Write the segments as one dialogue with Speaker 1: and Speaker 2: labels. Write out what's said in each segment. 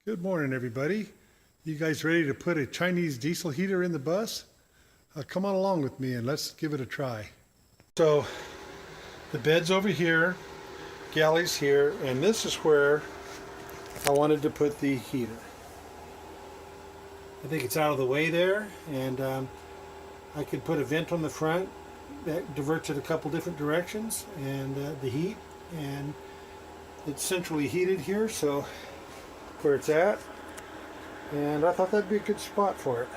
Speaker 1: Good morning, everybody. You guys ready to put a Chinese diesel heater in the bus? Come on along with me and let's give it a try. So the bed's over here, galley's here, and this is where I wanted to put the heater. I think it's out of the way there, and I could put a vent on the front that diverts it a couple different directions, and the heat, and it's centrally heated here, so where it's at, and I thought that'd be a good spot for it.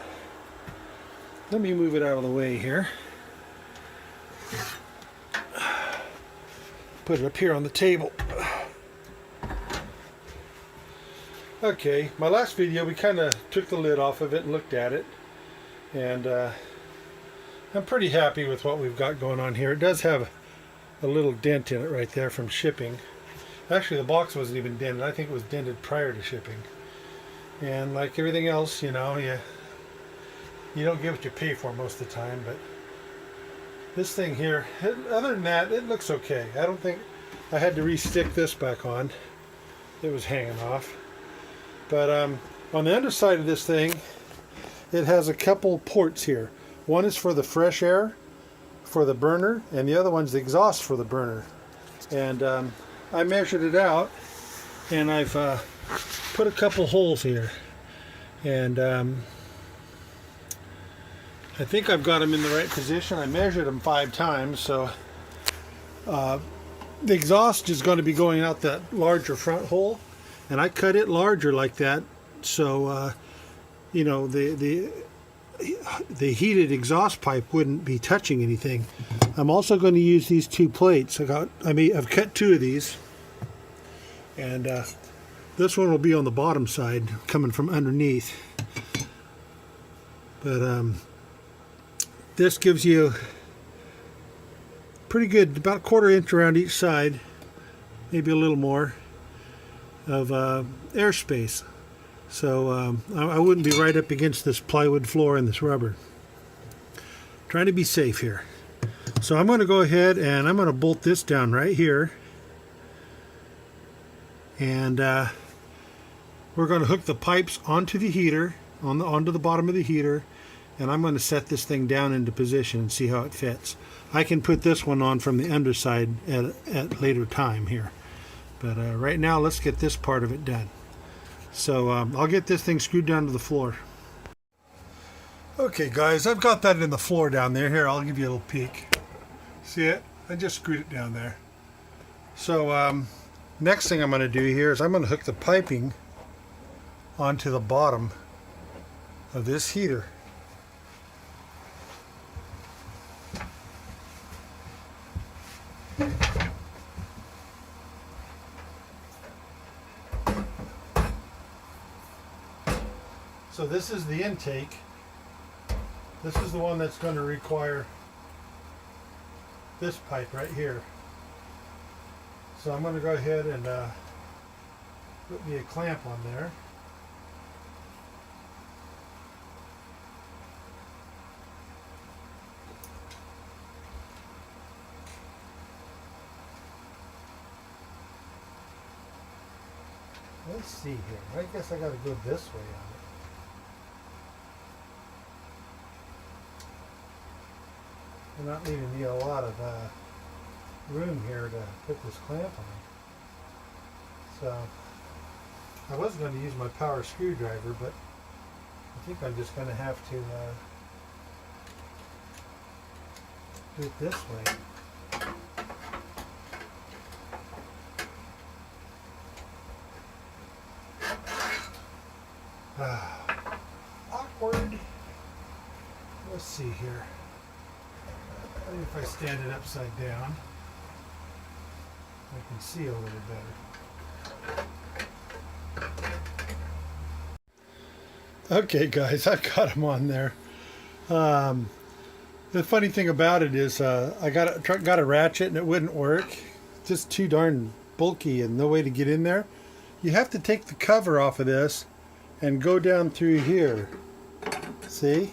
Speaker 1: Let me move it out of the way here. Put it up here on the table. Okay, my last video we kind of took the lid off of it and looked at it, and I'm pretty happy with what we've got going on here. It does have a little dent in it right there from shipping. Actually, the box wasn't even dented. I think it was dented prior to shipping. And like everything else, you know, you don't get what you pay for most of the time. But this thing here, other than that, it looks okay. I don't think I had to re-stick this back on. It was hanging off. But on the underside of this thing, it has a couple ports here. One is for the fresh air for the burner, and the other one's the exhaust for the burner. And I measured it out, and I've put a couple holes here, and I think I've got them in the right position. I measured them 5 times, so the exhaust is going to be going out that larger front hole, and I cut it larger like that, so you know, the heated exhaust pipe wouldn't be touching anything. I'm also going to use these 2 plates. I've cut 2 of these, and this one will be on the bottom side, coming from underneath. But this gives you pretty good, about 1/4 inch around each side, maybe a little more, of airspace. So I wouldn't be right up against this plywood floor and this rubber. Trying to be safe here. So I'm going to go ahead and I'm going to bolt this down right here. And we're going to hook the pipes onto the heater, onto the bottom of the heater, and I'm going to set this thing down into position and see how it fits. I can put this one on from the underside at later time here. But right now, let's get this part of it done. So I'll get this thing screwed down to the floor. Okay guys, I've got that in the floor down there. Here, I'll give you a little peek. See it? I just screwed it down there. So next thing I'm going to do here is I'm going to hook the piping onto the bottom of this heater. So this is the intake. This is the one that's going to require this pipe right here. So I'm going to go ahead and put me a clamp on there. Let's see here. I guess I got to go this way on it. They're not leaving me a lot of room here to put this clamp on. So I was going to use my power screwdriver, but I think I'm just going to have to do it this way. Awkward. Let's see here. Maybe if I stand it upside down, I can see a little better. Okay guys, I've got them on there. The funny thing about it is I got a ratchet and it wouldn't work. It's just too darn bulky and no way to get in there. You have to take the cover off of this and go down through here. See?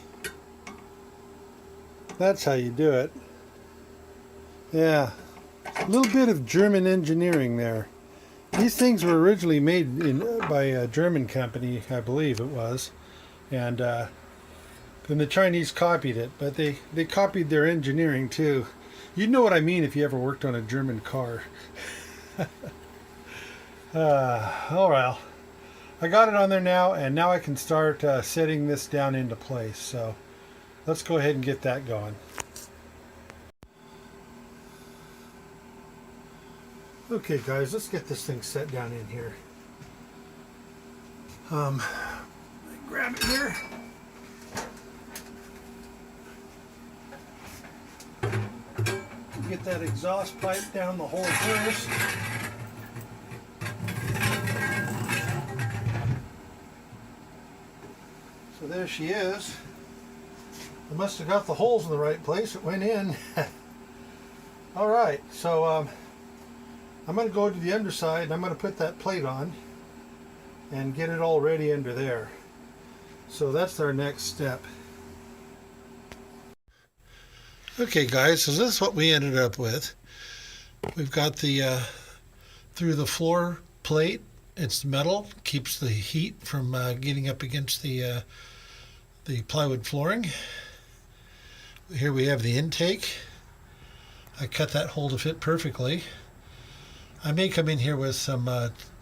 Speaker 1: That's how you do it. Yeah, a little bit of German engineering there. These things were originally made by a German company, I believe it was, and then the Chinese copied it, but they copied their engineering too. You'd know what I mean if you ever worked on a German car. Oh well. I got it on there now, and now I can start setting this down into place. So let's go ahead and get that going. Okay guys, let's get this thing set down in here. Grab it here. Get that exhaust pipe down the hole first. So there she is. I must have got the holes in the right place. It went in. Alright, so I'm going to go to the underside and I'm going to put that plate on and get it all ready under there. So that's our next step. Okay guys, so this is what we ended up with. We've got the through the floor plate. It's metal, keeps the heat from getting up against the plywood flooring. Here we have the intake. I cut that hole to fit perfectly. I may come in here with some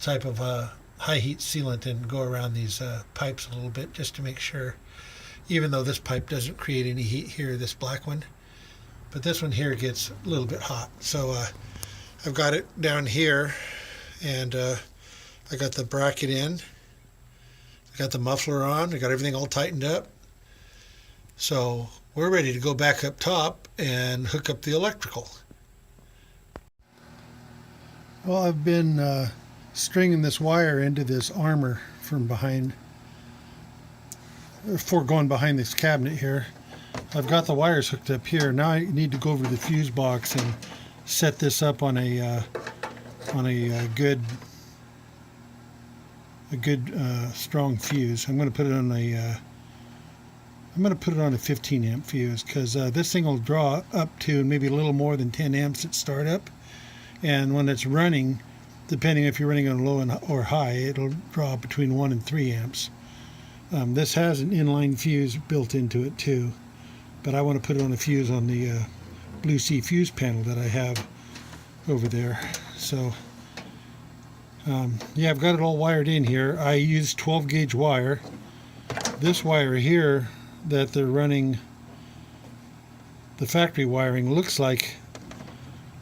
Speaker 1: type of high heat sealant and go around these pipes a little bit just to make sure, even though this pipe doesn't create any heat here, this black one, but this one here gets a little bit hot. So I've got it down here, and I got the bracket in, I got the muffler on, I got everything all tightened up. So we're ready to go back up top and hook up the electrical. Well, I've been stringing this wire into this armor from behind, before going behind this cabinet here. I've got the wires hooked up here. Now I need to go over to the fuse box and set this up on a good strong fuse. I'm going to put it on a 15 amp fuse, because this thing will draw up to maybe a little more than 10 amps at startup, and when it's running, depending if you're running on low or high, it'll draw between 1 and 3 amps. This has an inline fuse built into it too, but I want to put it on a fuse on the Blue Sea fuse panel that I have over there. So yeah, I've got it all wired in here. I use 12 gauge wire. This wire here that they're running, the factory wiring, looks like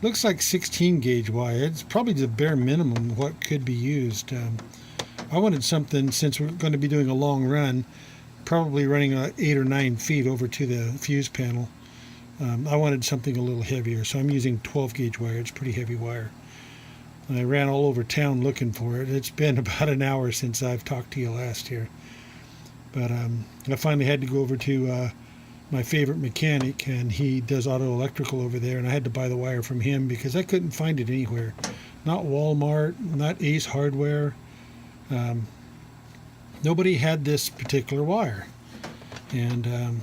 Speaker 1: 16 gauge wire. It's probably the bare minimum what could be used. I wanted something, since we're going to be doing a long run, probably running 8 or 9 feet over to the fuse panel. I wanted something a little heavier, so I'm using 12 gauge wire. It's pretty heavy wire. And I ran all over town looking for it. It's been about an hour since I've talked to you last here. But I finally had to go over to my favorite mechanic, and he does auto electrical over there, and I had to buy the wire from him because I couldn't find it anywhere. Not Walmart, not Ace Hardware. Nobody had this particular wire. And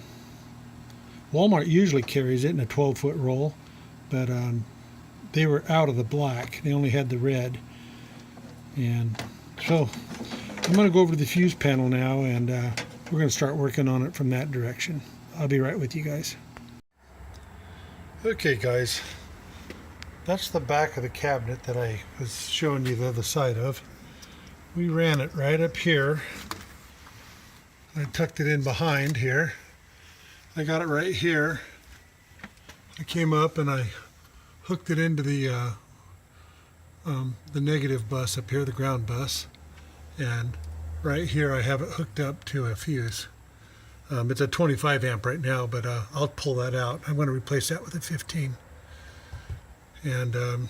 Speaker 1: Walmart usually carries it in a 12-foot roll, but they were out of the black. They only had the red. And so I'm going to go over to the fuse panel now, and we're going to start working on it from that direction. I'll be right with you guys. Okay guys, that's the back of the cabinet that I was showing you the other side of. We ran it right up here. I tucked it in behind here. I got it right here. I came up and I hooked it into the negative bus up here, the ground bus, and right here I have it hooked up to a fuse. It's a 25 amp right now, but I'll pull that out. I'm going to replace that with a 15. And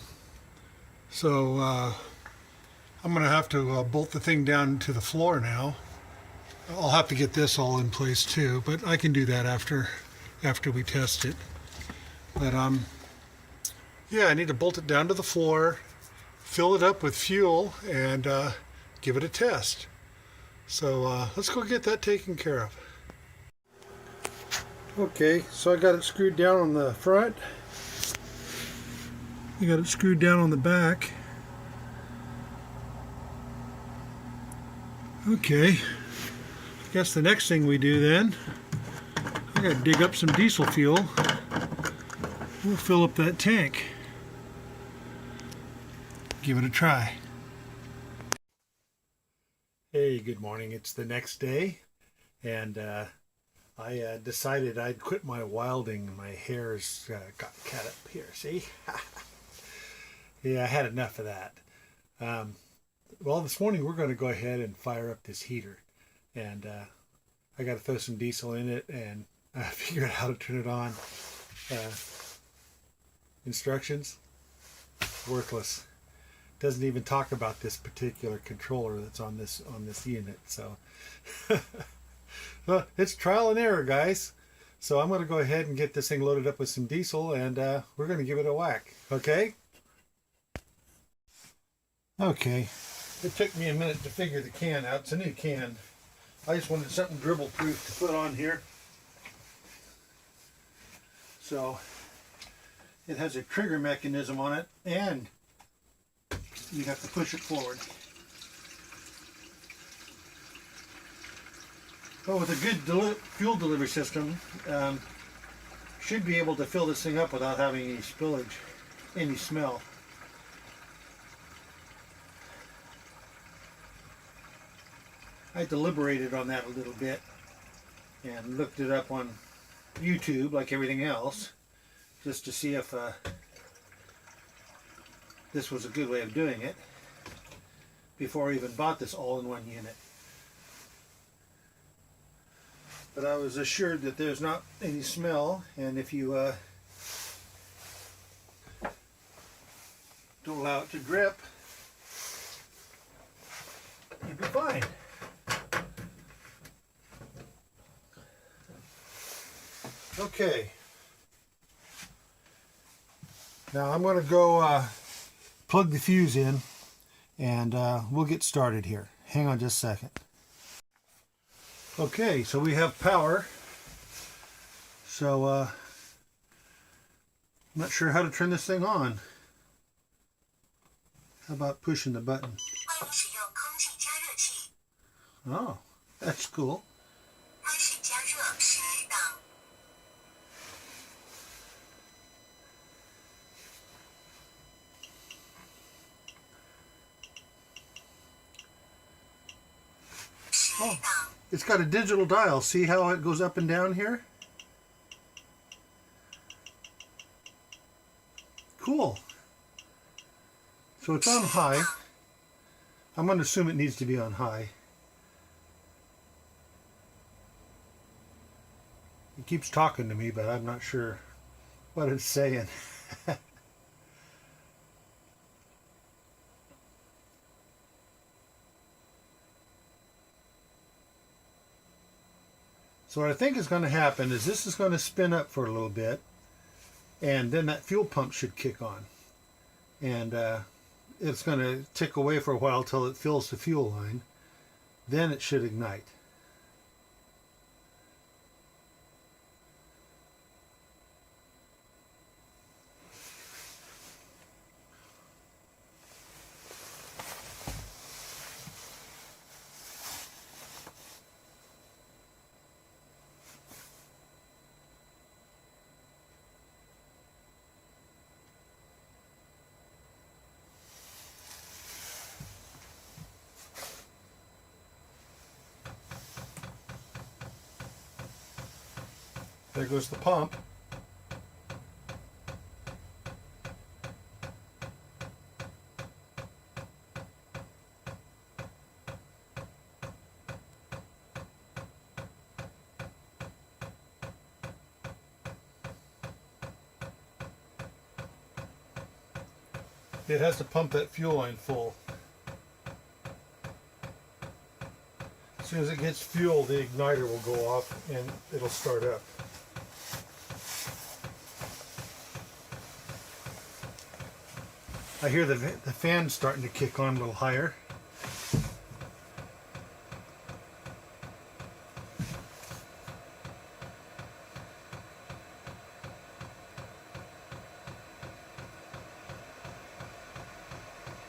Speaker 1: so I'm going to have to bolt the thing down to the floor now. I'll have to get this all in place too, but I can do that after we test it. But yeah, I need to bolt it down to the floor, fill it up with fuel, and give it a test. So let's go get that taken care of. Okay, so I got it screwed down on the front. I got it screwed down on the back. Okay, I guess the next thing we do then, I gotta dig up some diesel fuel. We'll fill up that tank. Give it a try. Hey, good morning. It's the next day, and I decided I'd quit my wilding. My hair's got cut up here, see? Yeah, I had enough of that. Well, this morning we're going to go ahead and fire up this heater, and I got to throw some diesel in it and figure out how to turn it on. Instructions, worthless. Doesn't even talk about this particular controller that's on this unit. So it's trial and error, guys. So I'm going to go ahead and get this thing loaded up with some diesel, and we're going to give it a whack. Okay. Okay. It took me a minute to figure the can out. It's a new can. I just wanted something dribble proof to put on here. So it has a trigger mechanism on it, and you have to push it forward. But with a good fuel delivery system, should be able to fill this thing up without having any spillage, any smell. I deliberated on that a little bit and looked it up on YouTube like everything else, just to see if this was a good way of doing it before I even bought this all-in-one unit. But I was assured that there's not any smell, and if you don't allow it to drip, you'd be fine. Okay. Now I'm going to go plug the fuse in, and we'll get started here. Hang on just a second. Okay, so we have power. So I'm not sure how to turn this thing on. How about pushing the button? Oh, that's cool. Oh, it's got a digital dial. See how it goes up and down here? Cool. So it's on high. I'm going to assume it needs to be on high. It keeps talking to me, but I'm not sure what it's saying. So what I think is going to happen is this is going to spin up for a little bit, and then that fuel pump should kick on. And it's going to tick away for a while till it fills the fuel line. Then it should ignite. There goes the pump. It has to pump that fuel line full. As soon as it gets fuel, the igniter will go off and it'll start up. I hear the fan starting to kick on a little higher.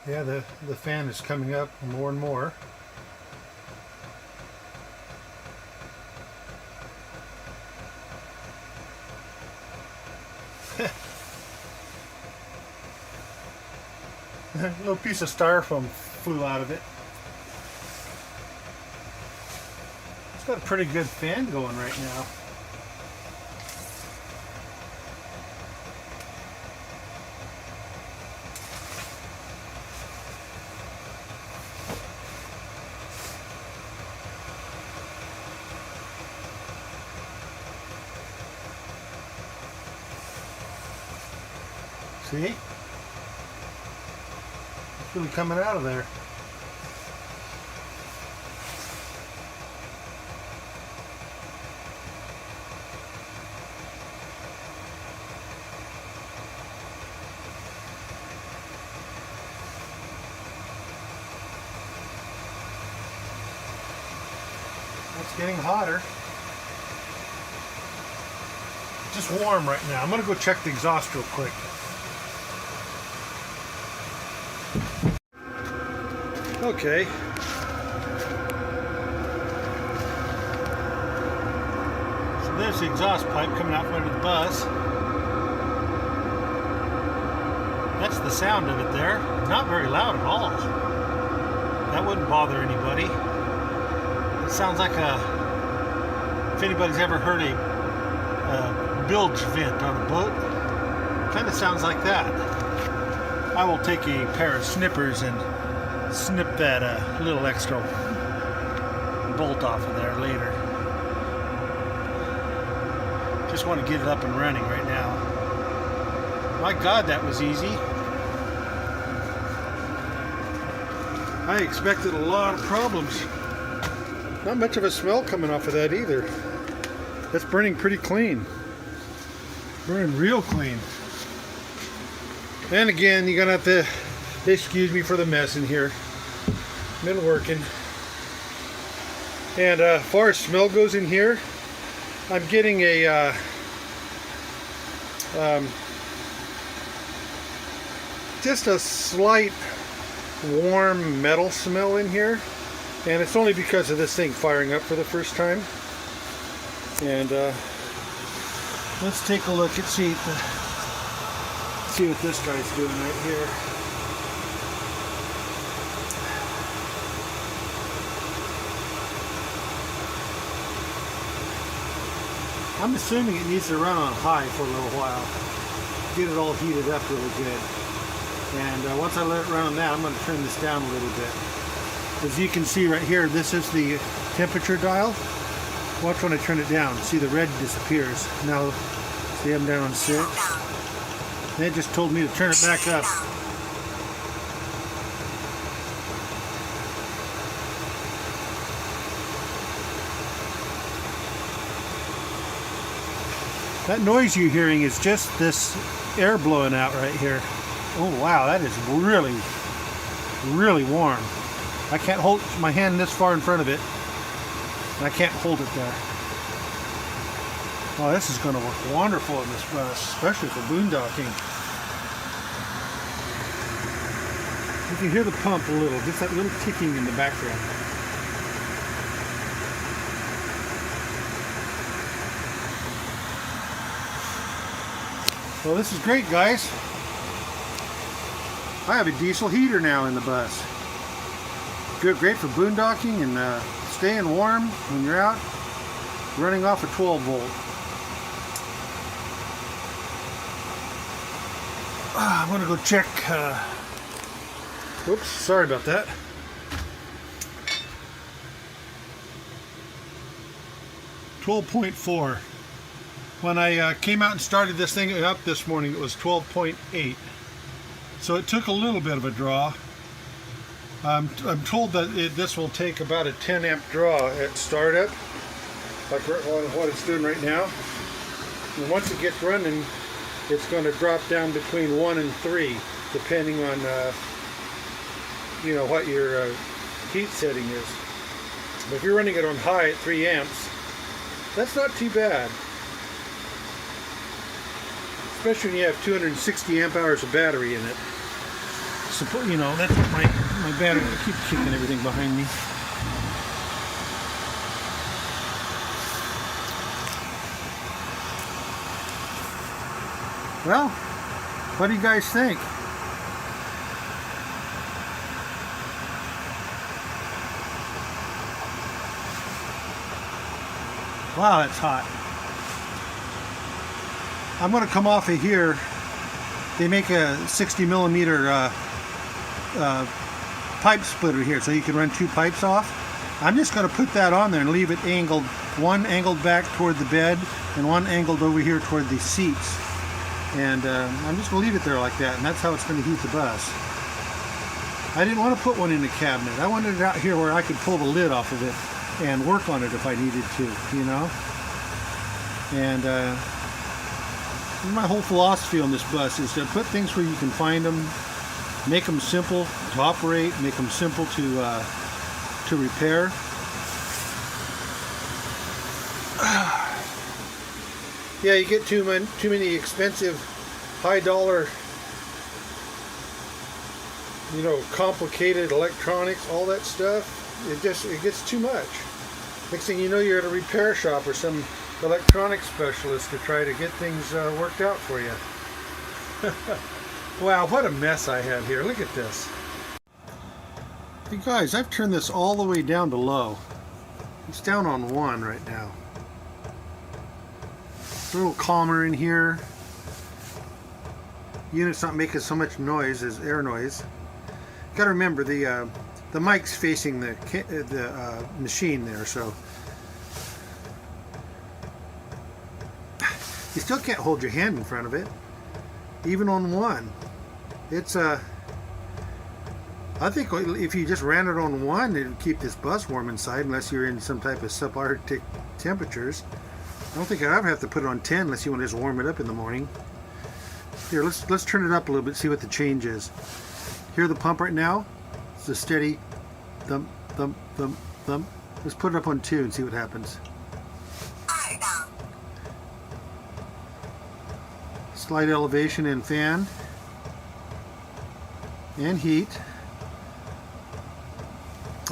Speaker 1: Yeah, the fan is coming up more and more. A little piece of styrofoam flew out of it. It's got a pretty good fan going right now. See? It's really coming out of there. It's getting hotter. It's just warm right now. I'm going to go check the exhaust real quick. Okay. So there's the exhaust pipe coming out from under the bus. That's the sound of it there. Not very loud at all. That wouldn't bother anybody. It sounds like if anybody's ever heard a bilge vent on a boat, kind of sounds like that. I will take a pair of snippers and snip that little extra bolt off of there later. Just want to get it up and running right now. My God, that was easy. I expected a lot of problems. Not much of a smell coming off of that either. That's burning pretty clean. Burning real clean. And again, you're gonna have to excuse me for the mess in here. Been working. And as far as smell goes in here, I'm getting a just a slight warm metal smell in here, and it's only because of this thing firing up for the first time. And let's take a look and see what this guy's doing right here. I'm assuming it needs to run on high for a little while. Get it all heated up really good. And once I let it run on that, I'm going to turn this down a little bit. As you can see right here, this is the temperature dial. Watch when I turn it down. See, the red disappears. Now, see, I'm down on 6. And it just told me to turn it back up. That noise you're hearing is just this air blowing out right here. Oh wow, that is really, really warm. I can't hold my hand this far in front of it, and I can't hold it there. Oh, this is going to work wonderful in this bus, especially for boondocking. You can hear the pump a little, just that little ticking in the background. Well, this is great, guys. I have a diesel heater now in the bus. Good, great for boondocking and staying warm when you're out, running off a 12 volt. I'm gonna go check. Oops, sorry about that. .4. When I came out and started this thing up this morning, it was 12.8. So it took a little bit of a draw. I'm told that this will take about a 10 amp draw at startup, like what it's doing right now. And once it gets running, it's going to drop down between 1 and 3, depending on you know, what your heat setting is. But if you're running it on high at 3 amps, that's not too bad. Especially when you have 260 amp hours of battery in it. So, you know, that's what my battery, I keep kicking everything behind me. Well, what do you guys think? Wow, that's hot. I'm going to come off of here. They make a 60 millimeter pipe splitter here, so you can run 2 pipes off. I'm just going to put that on there and leave it angled, one angled back toward the bed and one angled over here toward the seats. And I'm just going to leave it there like that, and that's how it's going to heat the bus. I didn't want to put one in the cabinet. I wanted it out here where I could pull the lid off of it and work on it if I needed to, you know. And my whole philosophy on this bus is to put things where you can find them, make them simple to operate, make them simple to repair. Yeah, you get too many expensive, high dollar, you know, complicated electronics, all that stuff. It gets too much. Next thing you know, you're at a repair shop or some electronic specialist to try to get things worked out for you. Wow, what a mess I have here. Look at this. Hey guys, I've turned this all the way down to low. It's down on 1 right now. It's a little calmer in here. Unit's not making so much noise as air noise. You gotta remember the mic's facing the machine there, so you still can't hold your hand in front of it, even on 1. It's I think if you just ran it on 1, it would keep this bus warm inside, unless you're in some type of subarctic temperatures. I don't think I'd ever have to put it on 10 unless you want to just warm it up in the morning. Here, let's turn it up a little bit, see what the change is. Hear the pump right now? It's a steady thump, thump, thump, thump. Let's put it up on 2 and see what happens. Slight elevation and fan and heat.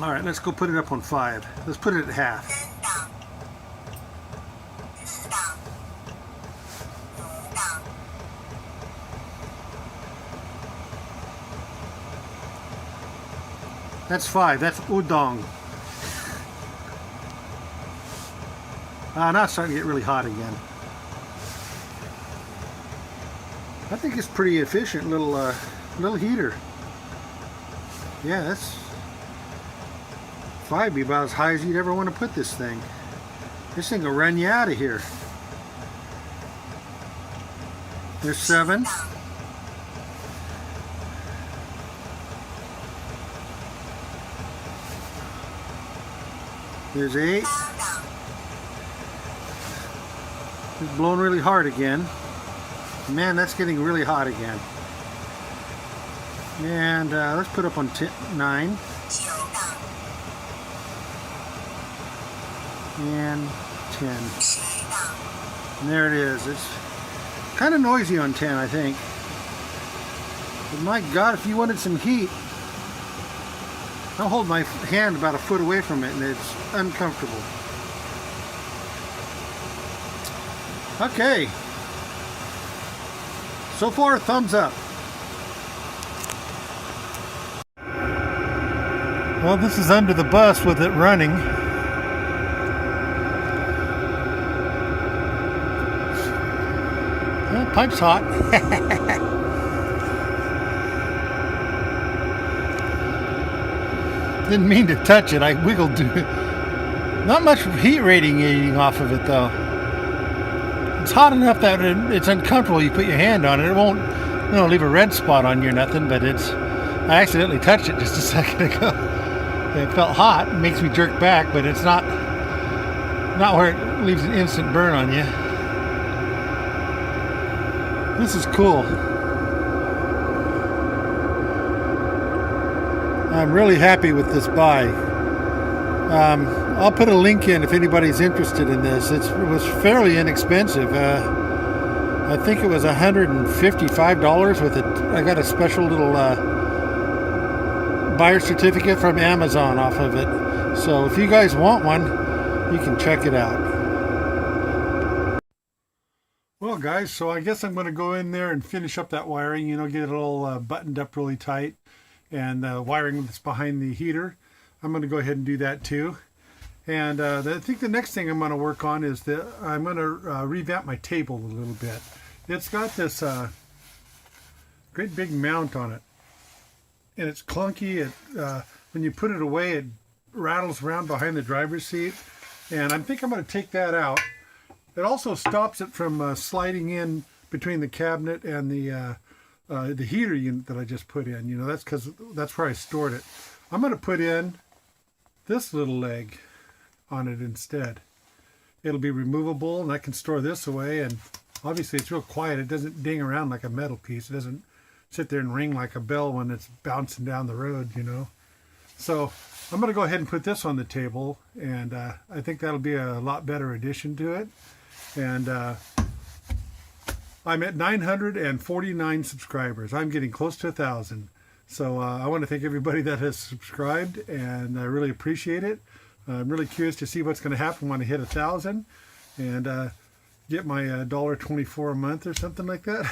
Speaker 1: All right, let's go put it up on 5. Let's put it at half. That's 5. That's udon. Now it's starting to get really hot again. I think it's pretty efficient little heater. Yeah, that's 5 be about as high as you'd ever want to put this thing. This thing will run you out of here. There's 7. There's 8. It's blowing really hard again. Man, that's getting really hot again. And let's put up on 9. And 10. And there it is. It's kind of noisy on 10, I think. But my God, if you wanted some heat, I'll hold my hand about a foot away from it and it's uncomfortable. Okay. So far, thumbs up. Well, this is under the bus with it running. Well, pipe's hot. Didn't mean to touch it. I wiggled to it. Not much heat radiating off of it though. It's hot enough that it's uncomfortable. You put your hand on it. It won't, you know, leave a red spot on you or nothing, but it's, I accidentally touched it just a second ago. It felt hot. It makes me jerk back, but it's not where it leaves an instant burn on you. This is cool. I'm really happy with this buy. I'll put a link in if anybody's interested in this. It was fairly inexpensive. I think it was $155 with it. I got a special little buyer certificate from Amazon off of it. So if you guys want one, you can check it out. Well guys, so I guess I'm going to go in there and finish up that wiring, you know, get it all buttoned up really tight. And the wiring that's behind the heater, I'm going to go ahead and do that too. And I think the next thing I'm going to work on is that I'm going to revamp my table a little bit. It's got this great big mount on it, and it's clunky. When you put it away, it rattles around behind the driver's seat, and I think I'm going to take that out. It also stops it from sliding in between the cabinet and the heater unit that I just put in. You know, that's because that's where I stored it. I'm going to put in this little leg on it instead. It'll be removable, and I can store this away, and obviously it's real quiet. It doesn't ding around like a metal piece. It doesn't sit there and ring like a bell when it's bouncing down the road, you know. So I'm going to go ahead and put this on the table, and I think that'll be a lot better addition to it. And I'm at 949 subscribers. I'm getting close to 1,000. So I want to thank everybody that has subscribed, and I really appreciate it. I'm really curious to see what's going to happen when I hit 1,000 and get my $1.24 a month or something like that.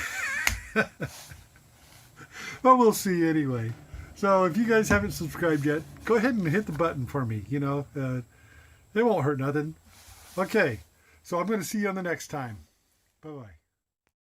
Speaker 1: But we'll see anyway. So if you guys haven't subscribed yet, go ahead and hit the button for me. You know, it won't hurt nothing. Okay, so I'm going to see you on the next time. Bye-bye.